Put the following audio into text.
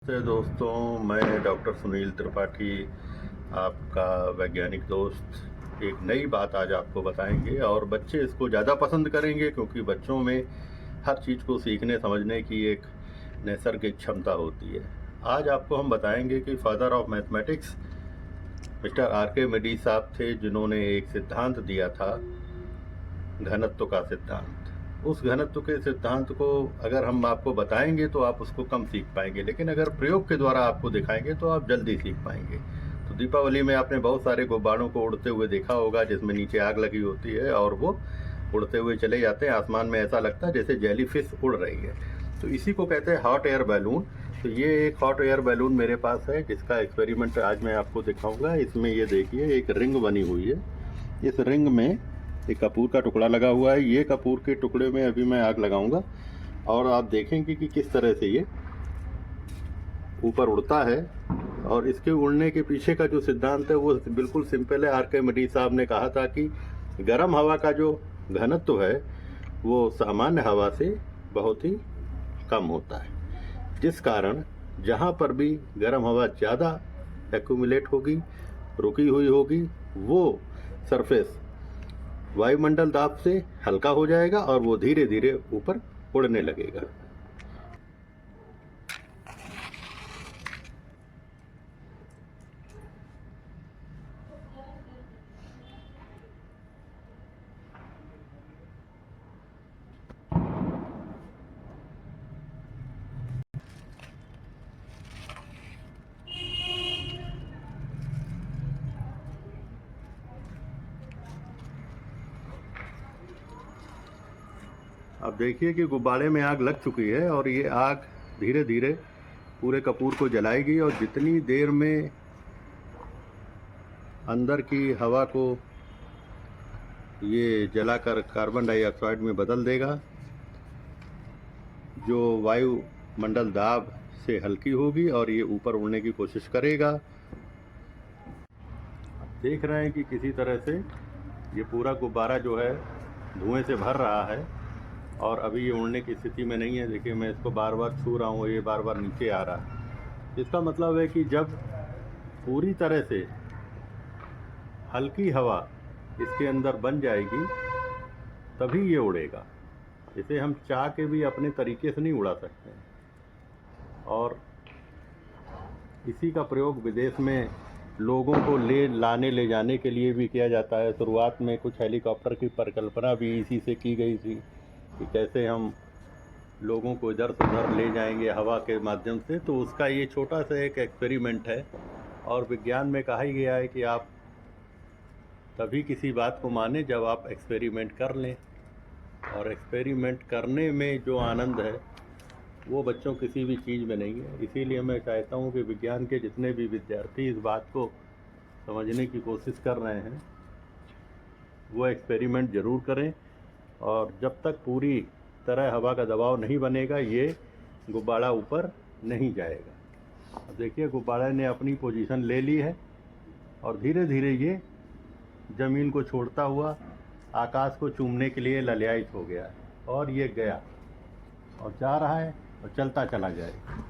नमस्ते दोस्तों, मैं डॉक्टर सुनील त्रिपाठी, आपका वैज्ञानिक दोस्त। एक नई बात आज आपको बताएंगे और बच्चे इसको ज़्यादा पसंद करेंगे क्योंकि बच्चों में हर चीज़ को सीखने समझने की एक नैसर्गिक क्षमता होती है। आज आपको हम बताएंगे कि father of mathematics mister Archimedes साहब थे, जिन्होंने एक सिद्धांत दिया था, घनत्व का सिद्धांत। उस घनत्व के सिद्धांत को अगर हम आपको बताएंगे तो आप उसको कम सीख पाएंगे, लेकिन अगर प्रयोग के द्वारा आपको दिखाएंगे तो आप जल्दी सीख पाएंगे। तो दीपावली में आपने बहुत सारे गुब्बारों को उड़ते हुए देखा होगा, जिसमें नीचे आग लगी होती है और वो उड़ते हुए चले जाते हैं। आसमान में ऐसा लगता है जैसे जेलीफिश उड़ रही है। तो इसी को कहते हैं हॉट एयर बैलून। तो ये एक हॉट एयर बैलून मेरे पास है, जिसका एक्सपेरिमेंट आज मैं आपको दिखाऊंगा। इसमें ये देखिए, एक रिंग बनी हुई है। इस रिंग में एक कपूर का टुकड़ा लगा हुआ है। ये कपूर के टुकड़े में अभी मैं आग लगाऊंगा और आप देखेंगे कि किस तरह से ये ऊपर उड़ता है। और इसके उड़ने के पीछे का जो सिद्धांत है वो बिल्कुल सिंपल है। आर्किमिडीज साहब ने कहा था कि गर्म हवा का जो घनत्व है वो सामान्य हवा से बहुत ही कम होता है, जिस कारण जहाँ पर भी गर्म हवा ज़्यादा एक्यूमुलेट होगी, रुकी हुई होगी, वो सरफेस वायुमंडल दाब से हल्का हो जाएगा और वो धीरे धीरे ऊपर उड़ने लगेगा। अब देखिए कि गुब्बारे में आग लग चुकी है और ये आग धीरे धीरे पूरे कपूर को जलाएगी और जितनी देर में अंदर की हवा को ये जलाकर कार्बन डाइऑक्साइड में बदल देगा, जो वायुमंडल दाब से हल्की होगी और ये ऊपर उड़ने की कोशिश करेगा। देख रहे हैं कि किसी तरह से ये पूरा गुब्बारा जो है धुएं से भर रहा है और अभी ये उड़ने की स्थिति में नहीं है। देखिए, मैं इसको बार बार छू रहा हूँ, ये बार बार नीचे आ रहा है। इसका मतलब है कि जब पूरी तरह से हल्की हवा इसके अंदर बन जाएगी तभी ये उड़ेगा। इसे हम चाह के भी अपने तरीके से नहीं उड़ा सकते हैं। और इसी का प्रयोग विदेश में लोगों को ले जाने के लिए भी किया जाता है। शुरुआत में कुछ हेलीकॉप्टर की परिकल्पना भी इसी से की गई थी कि कैसे हम लोगों को इधर से उधर ले जाएंगे हवा के माध्यम से। तो उसका ये छोटा सा एक एक्सपेरिमेंट है और विज्ञान में कहा ही गया है कि आप तभी किसी बात को माने जब आप एक्सपेरिमेंट कर लें, और एक्सपेरिमेंट करने में जो आनंद है वो बच्चों किसी भी चीज़ में नहीं है। इसीलिए मैं चाहता हूँ कि विज्ञान के जितने भी विद्यार्थी इस बात को समझने की कोशिश कर रहे हैं वो एक्सपेरिमेंट ज़रूर करें, और जब तक पूरी तरह हवा का दबाव नहीं बनेगा ये गुब्बारा ऊपर नहीं जाएगा। अब देखिए, गुब्बारे ने अपनी पोजीशन ले ली है और धीरे धीरे ये ज़मीन को छोड़ता हुआ आकाश को चूमने के लिए ललयायित हो गया है और ये गया और जा रहा है और चलता चला जाएगा।